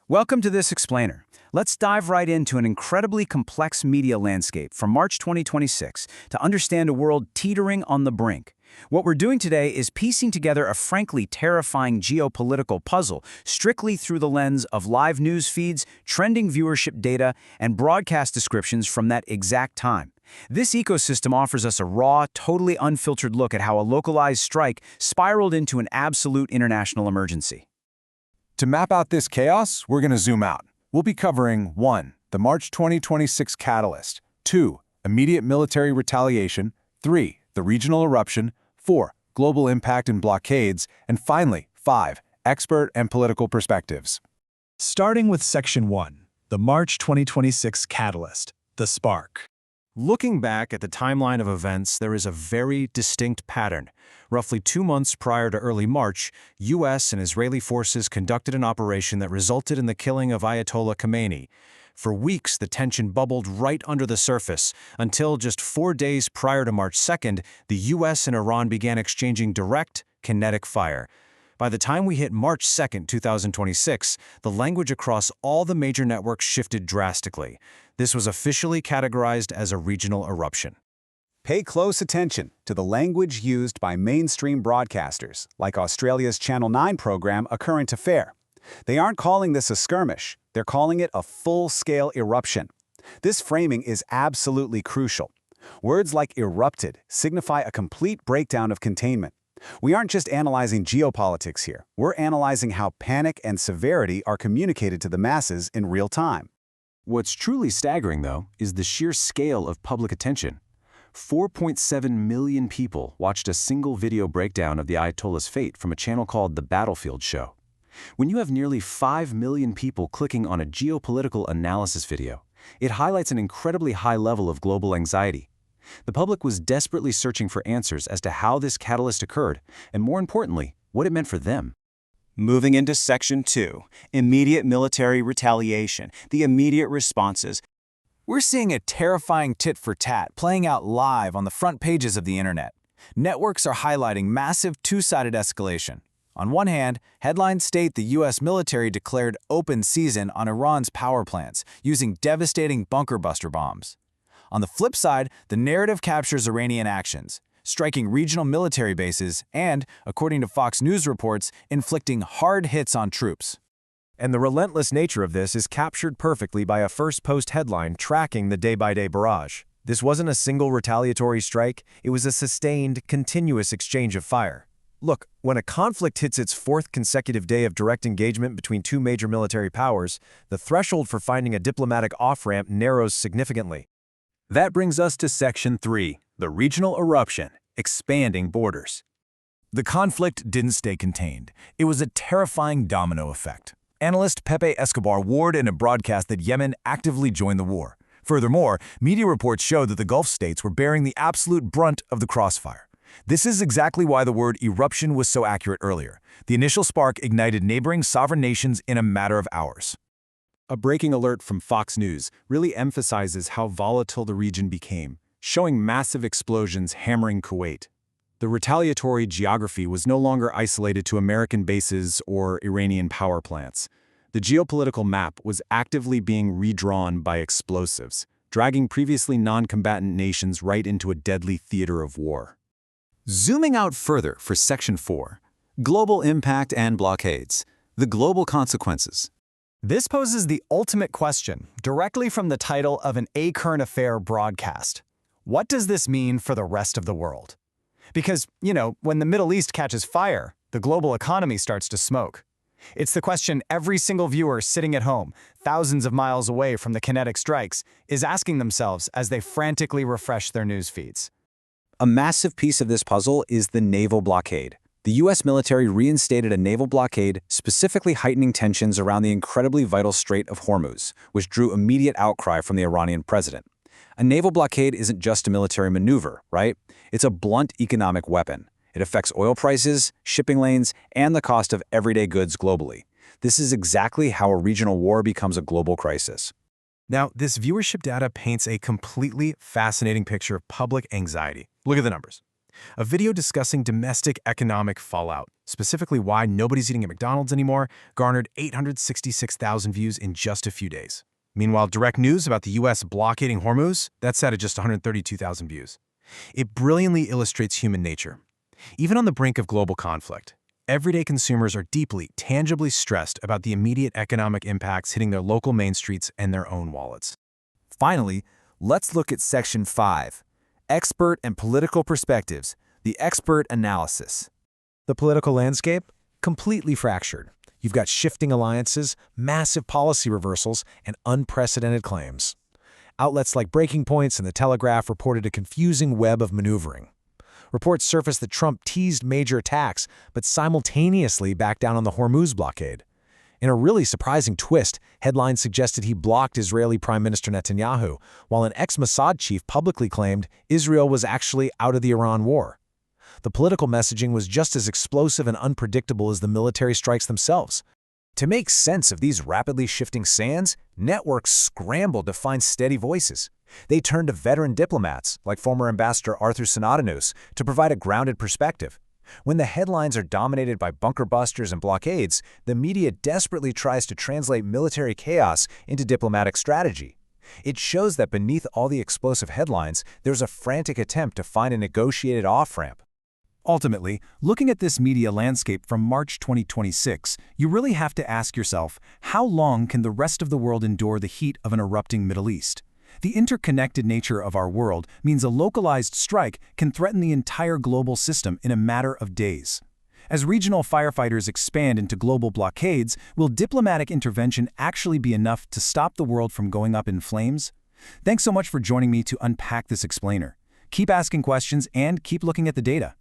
Welcome to This Explainer. Let's dive right into an incredibly complex media landscape from March 2026 to understand a world teetering on the brink. What we're doing today is piecing together a frankly terrifying geopolitical puzzle strictly through the lens of live news feeds, trending viewership data, and broadcast descriptions from that exact time. This ecosystem offers us a raw, totally unfiltered look at how a localized strike spiraled into an absolute international emergency. To map out this chaos, we're going to zoom out. We'll be covering 1. The March 2026 catalyst, 2. Immediate military retaliation, 3. The regional eruption, 4. Global impact and blockades, and finally, 5. Expert and political perspectives. Starting with Section 1, the March 2026 catalyst, the spark. Looking back at the timeline of events, there is a very distinct pattern. Roughly 2 months prior to early March, U.S. and Israeli forces conducted an operation that resulted in the killing of Ayatollah Khamenei. For weeks, the tension bubbled right under the surface, until just 4 days prior to March 2nd, the U.S. and Iran began exchanging direct, kinetic fire. By the time we hit March 2nd, 2026, the language across all the major networks shifted drastically. This was officially categorized as a regional eruption. Pay close attention to the language used by mainstream broadcasters, like Australia's Channel 9 program A Current Affair. They aren't calling this a skirmish, they're calling it a full-scale eruption. This framing is absolutely crucial. Words like erupted signify a complete breakdown of containment. We aren't just analyzing geopolitics here, we're analyzing how panic and severity are communicated to the masses in real time. What's truly staggering, though, is the sheer scale of public attention. 4.7 million people watched a single video breakdown of the Ayatollah's fate from a channel called The Battlefield Show. When you have nearly 5 million people clicking on a geopolitical analysis video, it highlights an incredibly high level of global anxiety. The public was desperately searching for answers as to how this catalyst occurred, and more importantly, what it meant for them. Moving into Section 2, immediate military retaliation, the immediate responses. We're seeing a terrifying tit-for-tat playing out live on the front pages of the internet. Networks are highlighting massive two-sided escalation. On one hand, headlines state the U.S. military declared open season on Iran's power plants, using devastating bunker-buster bombs. On the flip side, the narrative captures Iranian actions, striking regional military bases and, according to Fox News reports, inflicting hard hits on troops. And the relentless nature of this is captured perfectly by a first-post headline tracking the day-by-day barrage. This wasn't a single retaliatory strike, it was a sustained, continuous exchange of fire. Look, when a conflict hits its 4th consecutive day of direct engagement between two major military powers, the threshold for finding a diplomatic off-ramp narrows significantly. That brings us to Section 3, the regional eruption, expanding borders. The conflict didn't stay contained. It was a terrifying domino effect. Analyst Pepe Escobar warned in a broadcast that Yemen actively joined the war. Furthermore, media reports show that the Gulf states were bearing the absolute brunt of the crossfire. This is exactly why the word eruption was so accurate earlier. The initial spark ignited neighboring sovereign nations in a matter of hours. A breaking alert from Fox News really emphasizes how volatile the region became, showing massive explosions hammering Kuwait. The retaliatory geography was no longer isolated to American bases or Iranian power plants. The geopolitical map was actively being redrawn by explosives, dragging previously non-combatant nations right into a deadly theater of war. Zooming out further for Section 4, global impact and blockades, the global consequences. This poses the ultimate question, directly from the title of an A Current Affair broadcast. What does this mean for the rest of the world? Because, when the Middle East catches fire, the global economy starts to smoke. It's the question every single viewer sitting at home, thousands of miles away from the kinetic strikes, is asking themselves as they frantically refresh their news feeds. A massive piece of this puzzle is the naval blockade. The U.S. military reinstated a naval blockade, specifically heightening tensions around the incredibly vital Strait of Hormuz, which drew immediate outcry from the Iranian president. A naval blockade isn't just a military maneuver, right? It's a blunt economic weapon. It affects oil prices, shipping lanes, and the cost of everyday goods globally. This is exactly how a regional war becomes a global crisis. Now, this viewership data paints a completely fascinating picture of public anxiety. Look at the numbers. A video discussing domestic economic fallout, specifically why nobody's eating at McDonald's anymore, garnered 866,000 views in just a few days. Meanwhile, direct news about the U.S. blockading Hormuz, that's sat at just 132,000 views. It brilliantly illustrates human nature. Even on the brink of global conflict, everyday consumers are deeply, tangibly stressed about the immediate economic impacts hitting their local main streets and their own wallets. Finally, let's look at Section 5, Expert and Political Perspectives, the Expert Analysis. The political landscape? Completely fractured. You've got shifting alliances, massive policy reversals, and unprecedented claims. Outlets like Breaking Points and The Telegraph reported a confusing web of maneuvering. Reports surfaced that Trump teased major attacks, but simultaneously backed down on the Hormuz blockade. In a really surprising twist, headlines suggested he blocked Israeli Prime Minister Netanyahu, while an ex-Mossad chief publicly claimed Israel was actually out of the Iran war. The political messaging was just as explosive and unpredictable as the military strikes themselves. To make sense of these rapidly shifting sands, networks scrambled to find steady voices. They turned to veteran diplomats, like former Ambassador Arthur Sinatinus, to provide a grounded perspective. When the headlines are dominated by bunker busters and blockades, the media desperately tries to translate military chaos into diplomatic strategy. It shows that beneath all the explosive headlines, there's a frantic attempt to find a negotiated off-ramp. Ultimately, looking at this media landscape from March 2026, you really have to ask yourself, how long can the rest of the world endure the heat of an erupting Middle East? The interconnected nature of our world means a localized strike can threaten the entire global system in a matter of days. As regional firefighters expand into global blockades, will diplomatic intervention actually be enough to stop the world from going up in flames? Thanks so much for joining me to unpack this explainer. Keep asking questions and keep looking at the data.